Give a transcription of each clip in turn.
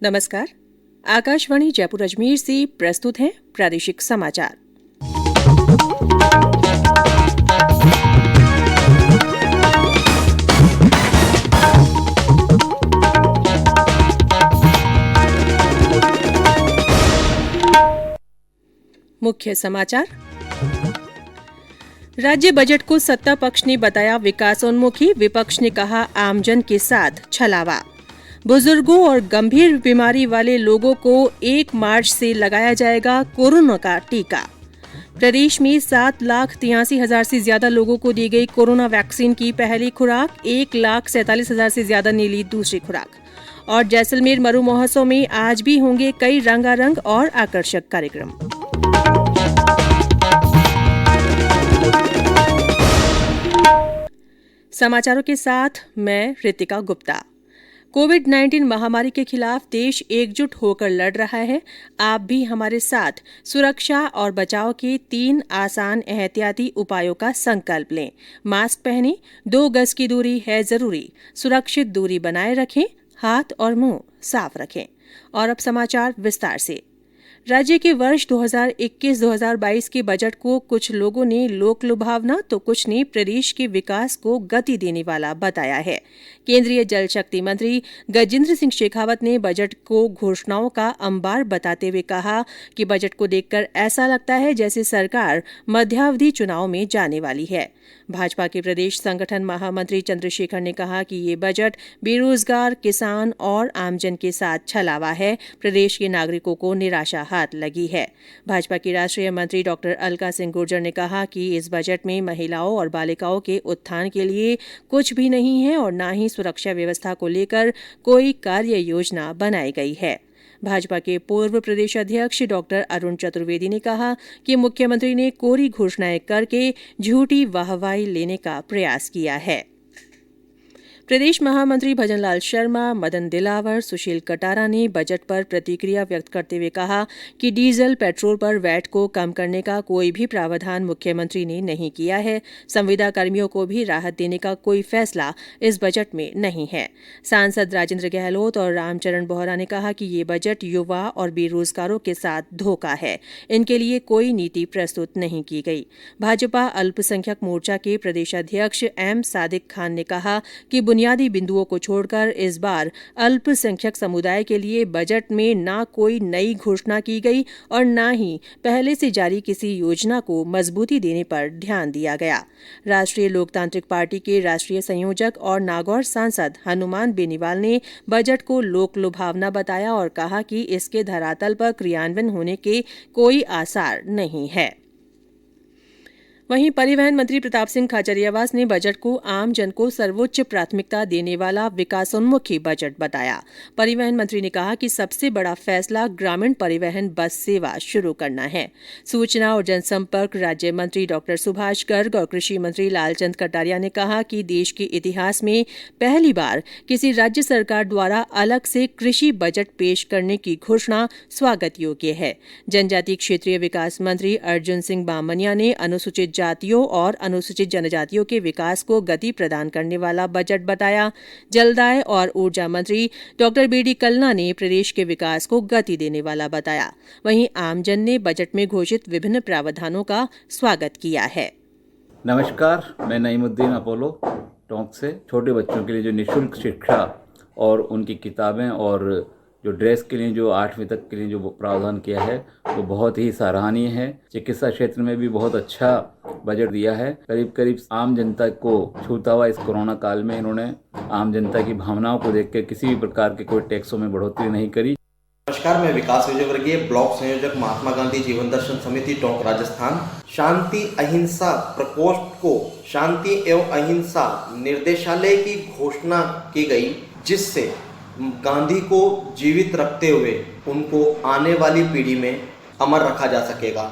नमस्कार। आकाशवाणी जयपुर अजमेर से प्रस्तुत हैं प्रादेशिक समाचार। मुख्य समाचार। राज्य बजट को सत्ता पक्ष ने बताया विकासोन्मुखी, विपक्ष ने कहा आमजन के साथ छलावा। बुजुर्गों और गंभीर बीमारी वाले लोगों को 1 मार्च से लगाया जाएगा कोरोना का टीका। प्रदेश में 7,83,000 से ज्यादा लोगों को दी गई कोरोना वैक्सीन की पहली खुराक, 1,47,000 से ज्यादा ने ली दूसरी खुराक। और जैसलमेर मरु महोत्सव में आज भी होंगे कई रंगारंग और आकर्षक कार्यक्रम। समाचारों के साथ मैं रितिका गुप्ता। कोविड-19 महामारी के खिलाफ देश एकजुट होकर लड़ रहा है। आप भी हमारे साथ सुरक्षा और बचाव के 3 आसान एहतियाती उपायों का संकल्प लें। मास्क पहनें, 2 गज की दूरी है जरूरी, सुरक्षित दूरी बनाए रखें, हाथ और मुंह साफ रखें। और अब समाचार विस्तार से। राज्य के वर्ष 2021-2022 के बजट को कुछ लोगों ने लोक लुभावना तो कुछ ने प्रदेश के विकास को गति देने वाला बताया है। केंद्रीय जल शक्ति मंत्री गजेंद्र सिंह शेखावत ने बजट को घोषणाओं का अंबार बताते हुए कहा कि बजट को देखकर ऐसा लगता है जैसे सरकार मध्यावधि चुनाव में जाने वाली है। भाजपा के प्रदेश संगठन महामंत्री चंद्रशेखर ने कहा कि ये बजट बेरोजगार, किसान और आमजन के साथ छलावा है। प्रदेश के नागरिकों को निराशा हाथ लगी है। भाजपा की राष्ट्रीय मंत्री डॉक्टर अलका सिंह गुर्जर ने कहा कि इस बजट में महिलाओं और बालिकाओं के उत्थान के लिए कुछ भी नहीं है और न ही सुरक्षा व्यवस्था को लेकर कोई कार्य योजना बनाई गई है। भाजपा के पूर्व प्रदेश अध्यक्ष डॉक्टर अरुण चतुर्वेदी ने कहा कि मुख्यमंत्री ने कोरी घोषणाएं करके झूठी वाहवाही लेने का प्रयास किया है। प्रदेश महामंत्री भजनलाल शर्मा, मदन दिलावर, सुशील कटारा ने बजट पर प्रतिक्रिया व्यक्त करते हुए कहा कि डीजल पेट्रोल पर वैट को कम करने का कोई भी प्रावधान मुख्यमंत्री ने नहीं किया है। संविदा कर्मियों को भी राहत देने का कोई फैसला इस बजट में नहीं है। सांसद राजेंद्र गहलोत और रामचरण बोहरा ने कहा कि ये बजट युवा और बेरोजगारों के साथ धोखा है। इनके लिए कोई नीति प्रस्तुत नहीं की गई। भाजपा अल्पसंख्यक मोर्चा के प्रदेशाध्यक्ष एम सादिक खान ने कहा कि बुनियादी बिंदुओं को छोड़कर इस बार अल्पसंख्यक समुदाय के लिए बजट में ना कोई नई घोषणा की गई और ना ही पहले से जारी किसी योजना को मजबूती देने पर ध्यान दिया गया। राष्ट्रीय लोकतांत्रिक पार्टी के राष्ट्रीय संयोजक और नागौर सांसद हनुमान बेनीवाल ने बजट को लोक लुभावना बताया और कहा कि इसके धरातल पर क्रियान्वयन होने के कोई आसार नहीं है। वहीं परिवहन मंत्री प्रताप सिंह खाचरियावास ने बजट को आम जन को सर्वोच्च प्राथमिकता देने वाला विकासोन्मुखी बजट बताया। परिवहन मंत्री ने कहा कि सबसे बड़ा फैसला ग्रामीण परिवहन बस सेवा शुरू करना है। सूचना और जनसंपर्क राज्य मंत्री डॉक्टर सुभाष गर्ग और कृषि मंत्री लालचंद कटारिया ने कहा कि देश के इतिहास में पहली बार किसी राज्य सरकार द्वारा अलग से कृषि बजट पेश करने की घोषणा स्वागत योग्य है। जनजातीय क्षेत्रीय विकास मंत्री अर्जुन सिंह बामनिया ने अनुसूचित जातियों और अनुसूचित जनजातियों के विकास को गति प्रदान करने वाला बजट बताया। जलदाय और ऊर्जा मंत्री डॉक्टर बीडी कल्ला ने प्रदेश के विकास को गति देने वाला बताया। वहीं आमजन ने बजट में घोषित विभिन्न प्रावधानों का स्वागत किया है। नमस्कार, मैं नईमुद्दीन अपोलो टोंक से। छोटे बच्चों के लिए जो निःशुल्क शिक्षा और उनकी किताबें और जो ड्रेस के लिए जो 8वीं तक के लिए जो प्रावधान किया है वो बहुत ही सराहनीय है। चिकित्सा क्षेत्र में भी बहुत अच्छा बजट दिया है। करीब करीब आम जनता को छूता हुआ इस कोरोना काल में इन्होंने आम जनता की भावनाओं को देखकर किसी भी प्रकार के कोई टैक्सों में बढ़ोतरी नहीं करी। नमस्कार, मैं विकास विजयवर्गीय, ब्लॉक संयोजक महात्मा गांधी जीवन दर्शन समिति टोंक राजस्थान। शांति अहिंसा प्रकोष्ठ को शांति एवं अहिंसा निर्देशालय की घोषणा की गई, जिससे गांधी को जीवित रखते हुए उनको आने वाली पीढ़ी में अमर रखा जा सकेगा।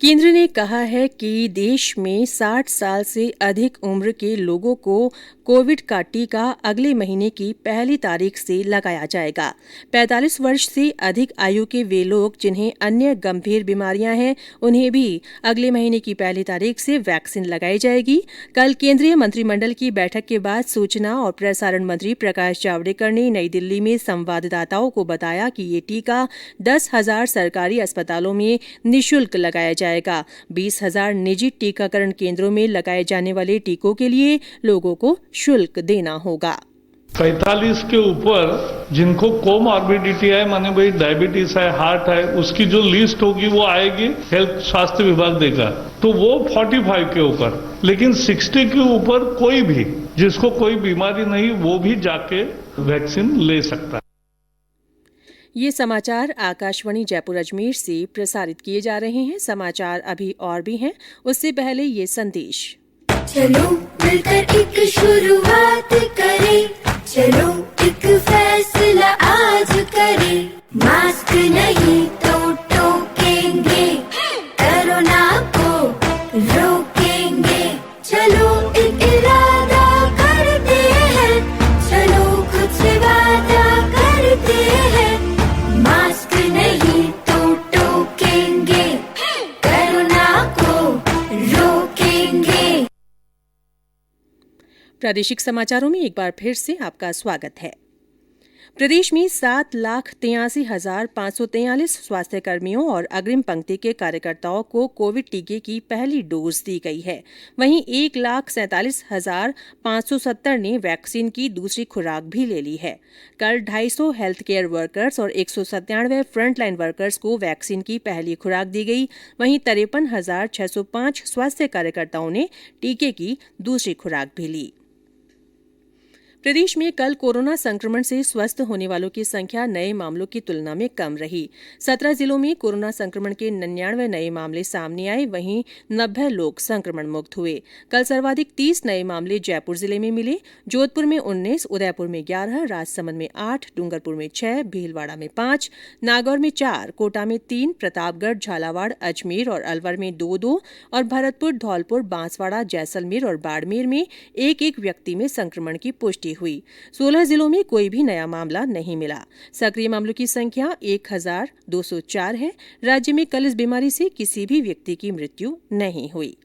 केंद्र ने कहा है कि देश में 60 साल से अधिक उम्र के लोगों को कोविड का टीका अगले महीने की पहली तारीख से लगाया जाएगा। 45 वर्ष से अधिक आयु के वे लोग जिन्हें अन्य गंभीर बीमारियां हैं, उन्हें भी अगले महीने की पहली तारीख से वैक्सीन लगाई जाएगी। कल केंद्रीय मंत्रिमंडल की बैठक के बाद सूचना और प्रसारण मंत्री प्रकाश जावड़ेकर ने नई दिल्ली में संवाददाताओं को बताया कि ये टीका 10,000 सरकारी अस्पतालों में निःशुल्क लगाया जाएगा। 20,000 निजी टीकाकरण केंद्रों में लगाए जाने वाले टीकों के लिए लोगों को शुल्क देना होगा। 45 के ऊपर जिनको कोमॉर्बिडिटी है, माने भाई डायबिटीज है, हार्ट है, उसकी जो लिस्ट होगी वो आएगी, हेल्थ स्वास्थ्य विभाग देगा, तो वो 45 के ऊपर। लेकिन 60 के ऊपर कोई भी जिसको कोई बीमारी नहीं, वो भी जाके वैक्सीन ले सकता है। ये समाचार आकाशवाणी जयपुर अजमेर से प्रसारित किए जा रहे हैं। समाचार अभी और भी हैं, उससे पहले ये संदेश। चलो मिलकर एक शुरुआत करें, चलो एक फैसला आज करें, मास्क नहीं तो टोकेंगे, कोरोना को रोकेंगे, चलो एक इरादा करते हैं, चलो खुद से वादा करते हैं, मास्क नहीं तो टोकेंगे, कोरोना को रोकेंगे। प्रादेशिक समाचारों में एक बार फिर से आपका स्वागत है। प्रदेश में 7,83,543 स्वास्थ्य कर्मियों और अग्रिम पंक्ति के कार्यकर्ताओं को कोविड टीके की पहली डोज दी गई है। वहीं 1,47,570 ने वैक्सीन की दूसरी खुराक भी ले ली है। कल 250 हेल्थ केयर वर्कर्स और 197 फ्रंटलाइन वर्कर्स को वैक्सीन की पहली खुराक दी गई। वहीं 53,605 स्वास्थ्य कार्यकर्ताओं ने टीके की दूसरी खुराक भी ली। प्रदेश में कल कोरोना संक्रमण से स्वस्थ होने वालों की संख्या नए मामलों की तुलना में कम रही। 17 जिलों में कोरोना संक्रमण के 99 नए मामले सामने आए, वहीं 90 लोग संक्रमण मुक्त हुए। कल सर्वाधिक 30 नए मामले जयपुर जिले में मिले। जोधपुर में 19, उदयपुर में 11, राजसमंद में 8, डूंगरपुर में 6, भीलवाड़ा में 5, नागौर में 4, कोटा में 3, प्रतापगढ़, झालावाड़, अजमेर और अलवर में 2-2 और भरतपुर, धौलपुर, बांसवाड़ा, जैसलमेर और बाड़मेर में 1-1 व्यक्ति में संक्रमण की पुष्टि हुई। 16 जिलों में कोई भी नया मामला नहीं मिला। सक्रिय मामलों की संख्या 1,204 है। राज्य में कल इस बीमारी से किसी भी व्यक्ति की मृत्यु नहीं हुई।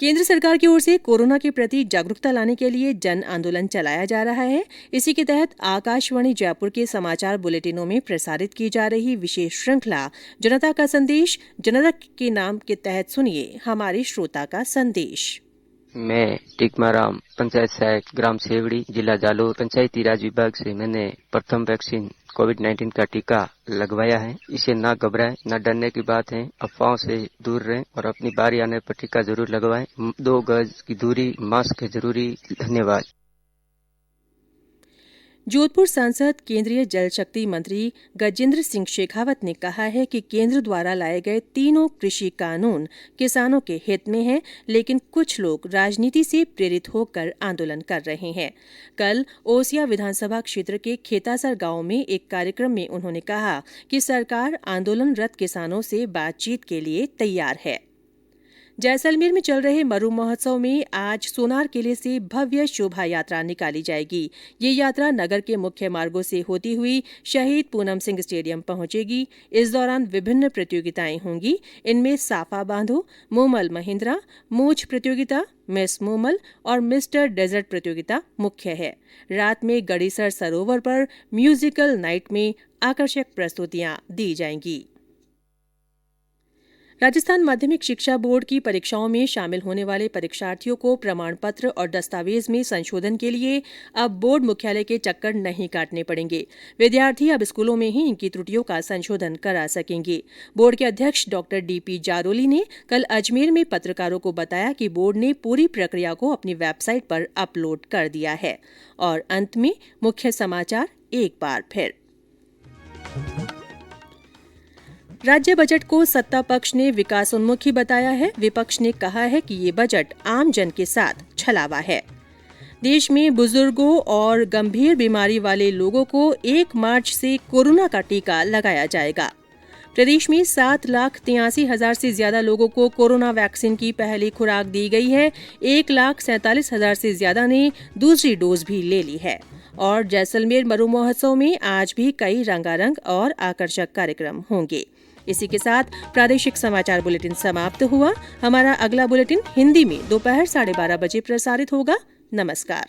केंद्र सरकार की ओर से कोरोना के प्रति जागरूकता लाने के लिए जन आंदोलन चलाया जा रहा है। इसी के तहत आकाशवाणी जयपुर के समाचार बुलेटिनों में प्रसारित की जा रही विशेष श्रृंखला जनता का संदेश, जनता के नाम के तहत सुनिए हमारे श्रोता का संदेश। मैं टिकमाराम, पंचायत सहायक, ग्राम सेवड़ी, जिला जालोर, पंचायती राज विभाग से मैंने प्रथम वैक्सीन कोविड-19 का टीका लगवाया है। इसे ना घबराएं, ना डरने की बात है। अफवाहों से दूर रहें और अपनी बारी आने पर टीका जरूर लगवाएं। 2 गज की दूरी, मास्क है जरूरी। धन्यवाद। जोधपुर सांसद केंद्रीय जल शक्ति मंत्री गजेंद्र सिंह शेखावत ने कहा है कि केंद्र द्वारा लाए गए तीनों कृषि कानून किसानों के हित में हैं, लेकिन कुछ लोग राजनीति से प्रेरित होकर आंदोलन कर रहे हैं। कल ओसिया विधानसभा क्षेत्र के खेतासर गांव में एक कार्यक्रम में उन्होंने कहा कि सरकार आंदोलनरत किसानों से बातचीत के लिए तैयार है। जैसलमेर में चल रहे मरु महोत्सव में आज सोनार किले से भव्य शोभा यात्रा निकाली जाएगी। ये यात्रा नगर के मुख्य मार्गों से होती हुई शहीद पूनम सिंह स्टेडियम पहुंचेगी। इस दौरान विभिन्न प्रतियोगिताएं होंगी। इनमें साफा बांधो, मोमल महिंद्रा, मूछ प्रतियोगिता, मिस मोमल और मिस्टर डेजर्ट प्रतियोगिता मुख्य है। रात में गड़ीसर सरोवर पर म्यूजिकल नाइट में आकर्षक प्रस्तुतियां दी जाएंगी। राजस्थान माध्यमिक शिक्षा बोर्ड की परीक्षाओं में शामिल होने वाले परीक्षार्थियों को प्रमाण पत्र और दस्तावेज में संशोधन के लिए अब बोर्ड मुख्यालय के चक्कर नहीं काटने पड़ेंगे। विद्यार्थी अब स्कूलों में ही इनकी त्रुटियों का संशोधन करा सकेंगे। बोर्ड के अध्यक्ष डॉक्टर डीपी जारोली ने कल अजमेर में पत्रकारों को बताया कि बोर्ड ने पूरी प्रक्रिया को अपनी वेबसाइट पर अपलोड कर दिया है। और अंत में मुख्य समाचार एक बार फिर। राज्य बजट को सत्ता पक्ष ने विकासोन्मुखी बताया है। विपक्ष ने कहा है कि ये बजट आम जन के साथ छलावा है। देश में बुजुर्गों और गंभीर बीमारी वाले लोगों को 1 मार्च से कोरोना का टीका लगाया जाएगा। प्रदेश में 7,83,000 से ज्यादा लोगों को कोरोना वैक्सीन की पहली खुराक दी गई है। 1,47,000 से ज्यादा ने दूसरी डोज भी ले ली है। और जैसलमेर मरु महोत्सव में आज भी कई रंगारंग और आकर्षक कार्यक्रम होंगे। इसी के साथ प्रादेशिक समाचार बुलेटिन समाप्त हुआ। हमारा अगला बुलेटिन हिंदी में दोपहर 12:30 बजे प्रसारित होगा। नमस्कार।